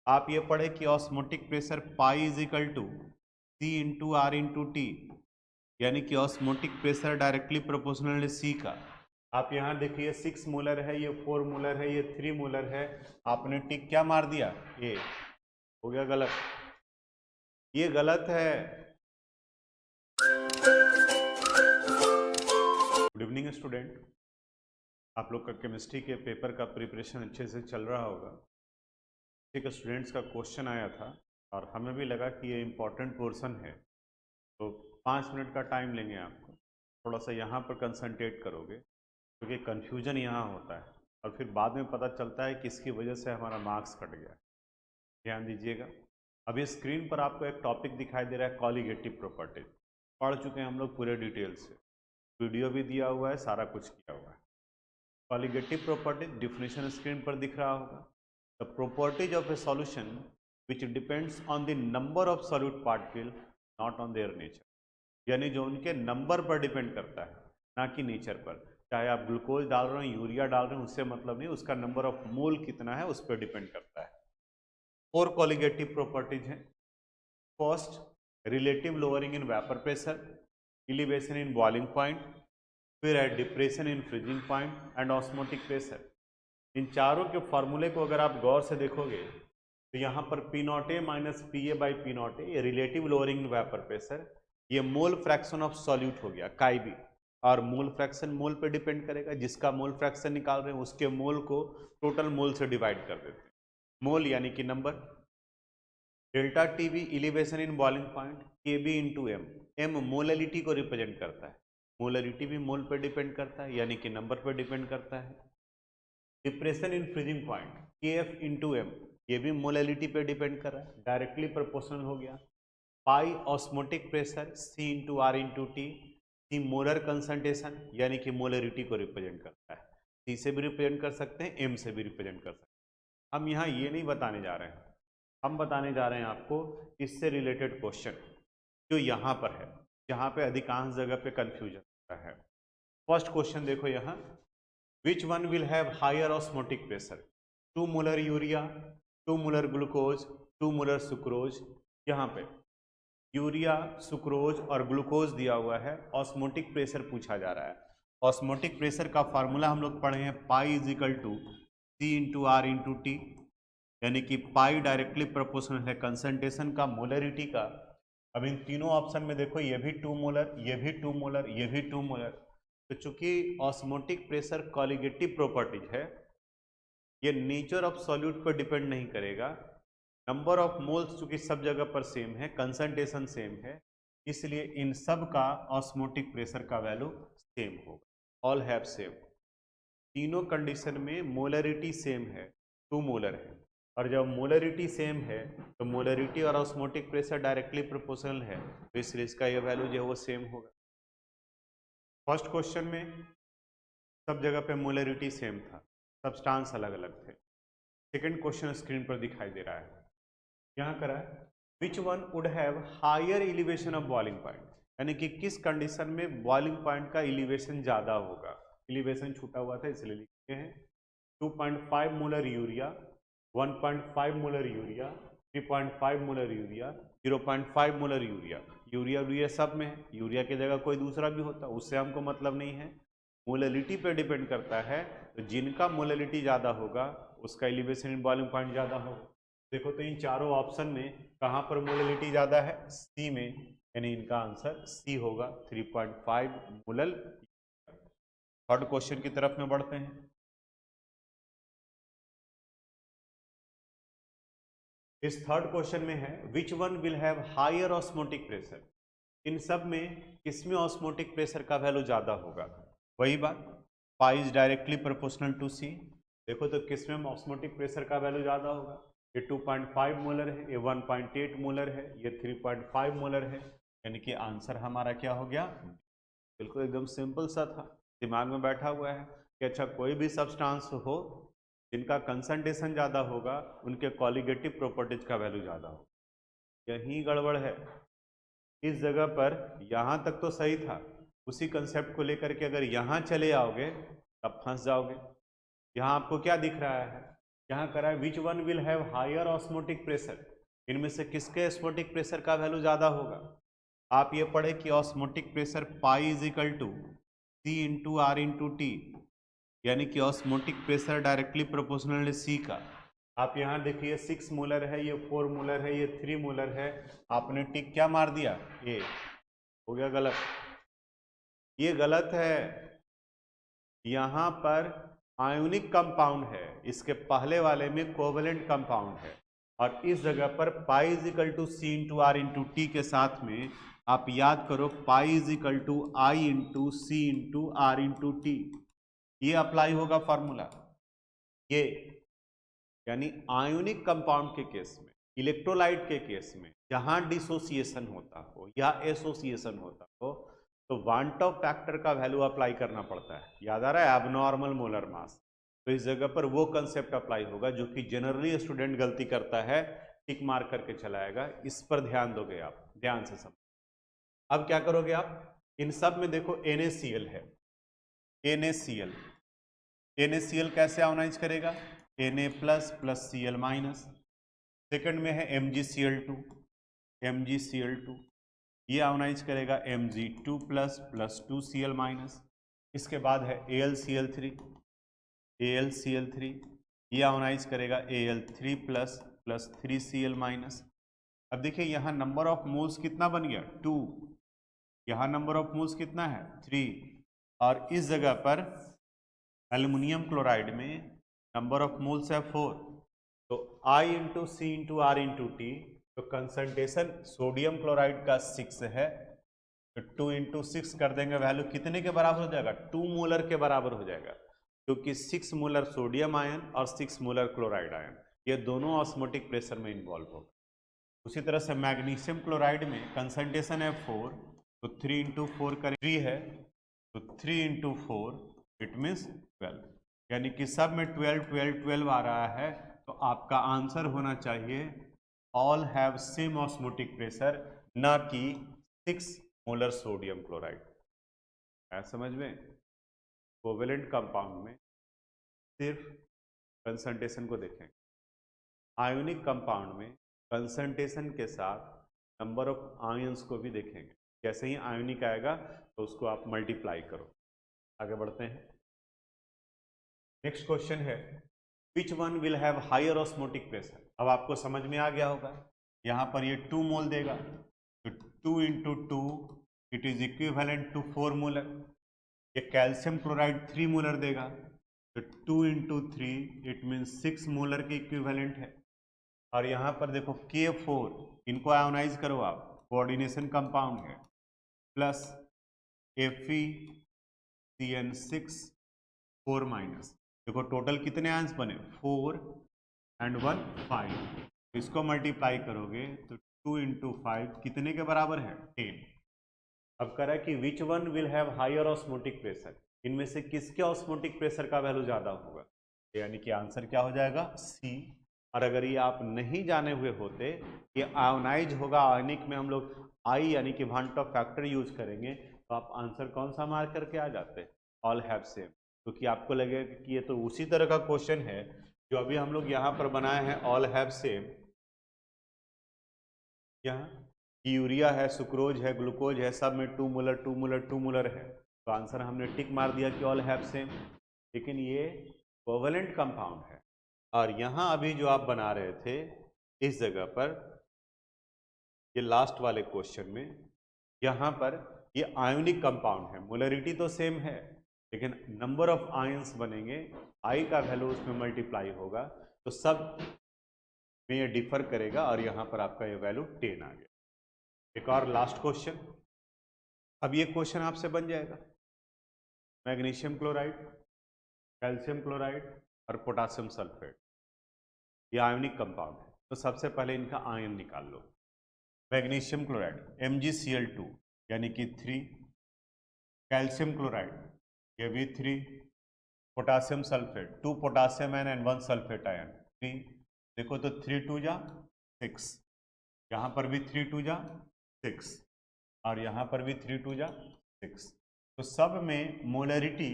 आप ये पढ़े कि osmotic pressure pi is equal to c into are into t, यानी कि ऑस्मोटिक प्रेशर डायरेक्टली प्रोपोर्शनल है सी का। आप यहाँ देखिए 6 मोलर है, ये 4 मोलर है, ये 3 मोलर है। आपने टिक क्या मार दिया, ये हो गया गलत, ये गलत है। गुड इवनिंग स्टूडेंट, आप लोग का केमिस्ट्री के पेपर का प्रिपरेशन अच्छे से चल रहा होगा। एक स्टूडेंट्स का क्वेश्चन आया था और हमें भी लगा कि ये इम्पोर्टेंट पोर्शन है, तो 5 मिनट का टाइम लेंगे आपको। थोड़ा सा यहाँ पर कंसंट्रेट करोगे क्योंकि कन्फ्यूजन यहाँ होता है और फिर बाद में पता चलता है कि इसकी वजह से हमारा मार्क्स कट गया। ध्यान दीजिएगा। अभी स्क्रीन पर आपको एक टॉपिक दिखाई दे रहा है, कॉलिगेटिव प्रॉपर्टीज। पढ़ चुके हैं हम लोग पूरे डिटेल से, वीडियो भी दिया हुआ है, सारा कुछ किया हुआ है। कॉलिगेटिव प्रॉपर्टीज डिफिनेशन स्क्रीन पर दिख रहा होगा। The properties of A solution which depends on the number of solute particle not on their nature, यानी जो उनके नंबर पर डिपेंड करता है, ना कि नेचर पर। चाहे आप ग्लूकोज डाल रहे हैं, यूरिया डाल रहे हैं, उससे मतलब नहीं, उसका नंबर ऑफ मोल कितना है उस पर डिपेंड करता है। 4 कॉलिगेटिव प्रॉपर्टीज हैं। First, relative lowering in vapour pressure, elevation in boiling point, फिर है depression in freezing point and osmotic pressure. इन चारों के फॉर्मूले को अगर आप गौर से देखोगे तो यहाँ पर P not A minus P A by P not A, ये relative lowering in vapour pressure, ये मोल फ्रैक्शन ऑफ सॉल्यूट हो गया काई बी। और मोल फ्रैक्शन मोल पे डिपेंड करेगा, जिसका मोल फ्रैक्शन निकाल रहे हैं उसके मोल को टोटल मोल से डिवाइड कर देते हैं। मोल यानी कि number. Delta t b elevation in boiling point, k b into m. M molality को रिप्रेजेंट करता है, मोललिटी भी मोल पर डिपेंड करता है यानी कि नंबर पर डिपेंड करता है। डिप्रेशन इन फ्रीजिंग पॉइंट, के एफ इंटू एम, ये भी मोललिटी पे डिपेंड कर रहा है, डायरेक्टली प्रोपोर्शनल हो गया। Pi osmotic pressure, C into are into T, C molar concentration यानी कि मोलरिटी को रिप्रेजेंट करता है। सी से भी रिप्रेजेंट कर सकते हैं, एम से भी रिप्रेजेंट कर सकते हैं। हम यहाँ ये नहीं बताने जा रहे हैं, हम बताने जा रहे हैं आपको इससे रिलेटेड क्वेश्चन जो यहाँ पर है, जहाँ पे अधिकांश जगह पे कंफ्यूजन होता है। फर्स्ट क्वेश्चन देखो यहाँ, which one will have higher osmotic pressure, 2 molar urea, 2 molar glucose, 2 molar sucrose. यहाँ पे यूरिया, सुक्रोज और ग्लूकोज दिया हुआ है, ऑस्मोटिक प्रेशर पूछा जा रहा है। ऑस्मोटिक प्रेशर का फार्मूला हम लोग पढ़े हैं, pi is equal to c into are into t, यानी कि पाई डायरेक्टली प्रोपोर्शनल है कंसंट्रेशन का मोलरिटी का। अब इन तीनों ऑप्शन में देखो, ये भी 2 मोलर, ये भी 2 मोलर, ये भी 2 मोलर। तो चूंकि ऑस्मोटिक प्रेशर कॉलिगेटिव प्रॉपर्टीज है, ये नेचर ऑफ सॉल्यूट पर डिपेंड नहीं करेगा। नंबर ऑफ मोल्स चूंकि सब जगह पर सेम है, कंसंट्रेशन सेम है, इसलिए इन सब का ऑस्मोटिक प्रेशर का वैल्यू सेम होगा, ऑल हैव सेम। तीनों कंडीशन में मोलरिटी सेम है, 2 मोलर है, और जब मोलरिटी सेम है तो मोलरिटी और ऑस्मोटिक प्रेशर डायरेक्टली प्रोपोर्शनल है, तो इसलिए इसका ये वैल्यू जो है वो सेम होगा। फर्स्ट क्वेश्चन में सब जगह पे मोलरिटी सेम था, सब्सटेंस अलग अलग थे। सेकंड क्वेश्चन स्क्रीन पर दिखाई दे रहा है, यहाँ करा है which one would have higher elevation of boiling point, यानी कि किस कंडीशन में बॉइलिंग पॉइंट का एलिवेशन ज़्यादा होगा। एलिवेशन छूटा हुआ था इसलिए लिखते हैं। 2.5 molar urea, 1.5 molar urea, 3.5 molar urea, 0.5 molar urea. Urea urea सब में है, यूरिया की जगह कोई दूसरा भी होता, उससे हमको मतलब नहीं है। मोललिटी पे डिपेंड करता है, तो जिनका मोललिटी ज़्यादा होगा उसका एलिवेशन इन बॉइलिंग पॉइंट ज़्यादा होगा। देखो तो इन चारों ऑप्शन में कहाँ पर मोललिटी ज़्यादा है, सी में, यानी इनका आंसर सी होगा, 3.5 मोलल। थर्ड क्वेश्चन की तरफ में बढ़ते हैं। इस थर्ड क्वेश्चन में है which one will have higher osmotic pressure, इन सब में किसमें ऑस्मोटिक प्रेशर का वैल्यू ज़्यादा होगा। वही बात, pi is directly proportional to C. देखो तो किसमें ऑस्मोटिक प्रेशर का वैल्यू ज़्यादा होगा, ये 2.5 मोलर है, ये 1.8 मोलर है, ये 3.5 मोलर है, यानी कि आंसर हमारा क्या हो गया, बिल्कुल एकदम सिंपल सा था, दिमाग में बैठा हुआ है कि अच्छा कोई भी सब्सटेंस हो जिनका कंसंट्रेशन ज़्यादा होगा उनके कॉलिगेटिव प्रॉपर्टीज का वैल्यू ज़्यादा होगा। यही गड़बड़ है इस जगह पर, यहाँ तक तो सही था, उसी कंसेप्ट को लेकर के अगर यहाँ चले आओगे तब फंस जाओगे। यहाँ आपको क्या दिख रहा है यहाँ करा है which one will have higher osmotic pressure, इनमें से किसके ऑस्मोटिक प्रेशर का वैल्यू ज़्यादा होगा। आप ये पढ़े कि osmotic pressure pi is equal to c into are into t, यानी कि ऑस्मोटिक प्रेशर डायरेक्टली प्रोपोर्शनल है सी का। आप यहाँ देखिए 6 मोलर है, ये 4 मोलर है, ये 3 मोलर है, आपने टिक क्या मार दिया, ये हो गया गलत, ये गलत है। यहाँ पर आयोनिक कंपाउंड है, इसके पहले वाले में कोवेलेंट कंपाउंड है, और इस जगह पर pi is equal to c into are into t के साथ में आप याद करो pi is equal to i into c into are into t, ये अप्लाई होगा फॉर्मूला ये। यानी आयोनिक कंपाउंड के केस में, इलेक्ट्रोलाइट के केस में जहां डिसोसिएशन होता हो या एसोसिएशन होता हो तो वांट ऑफ फैक्टर का वैल्यू अप्लाई करना पड़ता है। याद आ रहा है एबनॉर्मल मोलर मास, तो इस जगह पर वो कंसेप्ट अप्लाई होगा जो कि जनरली स्टूडेंट गलती करता है, टिक मार करके चलाएगा। इस पर ध्यान दोगे आप, ध्यान से समझ। अब क्या करोगे आप, इन सब में देखो NaCl है, NaCl, NaCl कैसे आयोनाइज करेगा, Na plus plus Cl minus. Second में है MgCl2, MgCl2 ये आयोनाइज करेगा Mg2 plus plus 2Cl minus. इसके बाद है AlCl3, AlCl3 ये आयोनाइज करेगा Al3 plus plus 3Cl minus. अब देखिए यहाँ नंबर ऑफ मोल्स कितना बन गया 2, यहाँ नंबर ऑफ मोल्स कितना है 3, और इस जगह पर एल्युमिनियम क्लोराइड में नंबर ऑफ मोल्स है 4, तो I into c into are into t, तो कंसंट्रेशन सोडियम क्लोराइड का 6 है, तो 2 इंटू 6 कर देंगे, वैल्यू कितने के बराबर हो जाएगा 2 मोलर के बराबर हो जाएगा, क्योंकि 6 मोलर सोडियम आयन और 6 मोलर क्लोराइड आयन ये दोनों ऑस्मोटिक प्रेशर में इन्वॉल्व होगा। उसी तरह से मैग्नीशियम क्लोराइड में कंसंट्रेशन है 4, तो 3 इंटू 4 करें 3 है, तो 3 इंटू 4 इट मीन्स 12, यानी कि सब में 12 12 12 आ रहा है, तो आपका आंसर होना चाहिए all have same osmotic pressure, ना कि 6 मोलर सोडियम क्लोराइड। है समझ में, कोवेलेंट कंपाउंड में सिर्फ कंसंट्रेशन को देखें, आयोनिक कंपाउंड में कंसंट्रेशन के साथ नंबर ऑफ आयंस को भी देखेंगे। जैसे ही आयोनिक आएगा तो उसको आप मल्टीप्लाई करो। आगे बढ़ते हैं, नेक्स्ट क्वेश्चन है which one will have higher osmotic pressure. अब आपको समझ में आ गया होगा, यहाँ पर ये 2 मोल देगा, तो 2 into 2 it is equivalent to 4 molar. ये कैल्शियम क्लोराइड 3 मोलर देगा, तो 2 इंटू 3 इट मीन्स 6 मोलर के इक्विवेलेंट है। और यहाँ पर देखो K4, इनको आयोनाइज करो आप, कोऑर्डिनेशन कंपाउंड है, प्लस FeCN6 4 माइनस। देखो टोटल कितने आयंस बने 4 एंड 1 5, इसको मल्टीप्लाई करोगे तो 2 इंटू 5 कितने के बराबर है 10। अब कह रहा है कि which one will have higher osmotic pressure, इनमें से किसके ऑस्मोटिक प्रेशर का वैल्यू ज़्यादा होगा, यानी कि आंसर क्या हो जाएगा सी। और अगर ये आप नहीं जाने हुए होते, ये आयोनाइज होगा, आयनिक में हम लोग आई यानी कि वांट ऑफ फैक्टर यूज करेंगे, तो आप आंसर कौन सा मार्क करके आ जाते, ऑल हैव सेम, क्योंकि आपको लगेगा कि ये तो उसी तरह का क्वेश्चन है जो अभी हम लोग यहाँ पर बनाए हैं, ऑल हैव सेम। यहाँ यूरिया है, सुक्रोज है, ग्लूकोज है, सब में 2 मोलर 2 मोलर 2 मोलर है, तो आंसर हमने टिक मार दिया कि ऑल हैव सेम। लेकिन ये कोवेलेंट कंपाउंड है, और यहाँ अभी जो आप बना रहे थे इस जगह पर, ये लास्ट वाले क्वेश्चन में, यहाँ पर ये आयोनिक कंपाउंड है, मोलरिटी तो सेम है लेकिन नंबर ऑफ आयंस बनेंगे, आई का वैल्यू उसमें मल्टीप्लाई होगा, तो सब में ये डिफर करेगा, और यहाँ पर आपका ये वैल्यू 10 आ गया। एक और लास्ट क्वेश्चन, अब ये क्वेश्चन आपसे बन जाएगा, मैग्नीशियम क्लोराइड, कैल्शियम क्लोराइड और पोटासियम सल्फेट, ये आयोनिक कंपाउंड है, तो सबसे पहले इनका आयन निकाल लो। मैग्नीशियम क्लोराइड MgCl2 यानी कि 3, कैल्शियम क्लोराइड ये भी 3, potassium sulphate 2 potassium ion and 1 sulphate ion 3। देखो तो 3 2 जा 6, यहाँ पर भी 3 2 जा 6, और यहाँ पर भी 3 2 जा 6, तो सब में मोलरिटी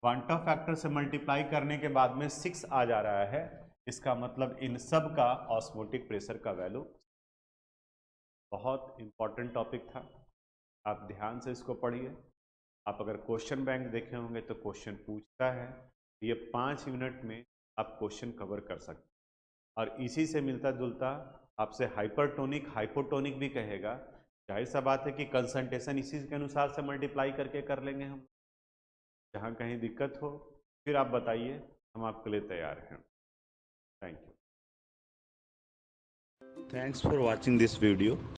वांट ऑफ फैक्टर से मल्टीप्लाई करने के बाद में 6 आ जा रहा है, इसका मतलब इन सब का ऑस्मोटिक प्रेशर का वैल्यू। बहुत इंपॉर्टेंट टॉपिक था, आप ध्यान से इसको पढ़िए। आप अगर क्वेश्चन बैंक देखे होंगे तो क्वेश्चन पूछता है, ये 5 मिनट में आप क्वेश्चन कवर कर सकते हैं। और इसी से मिलता जुलता आपसे हाइपरटोनिक हाइपोटोनिक भी कहेगा। जाहिर सा बात है कि कंसंट्रेशन इसी के अनुसार से मल्टीप्लाई करके कर लेंगे हम। जहाँ कहीं दिक्कत हो फिर आप बताइए, हम आपके लिए तैयार हैं। Thank you. Thanks for watching this video.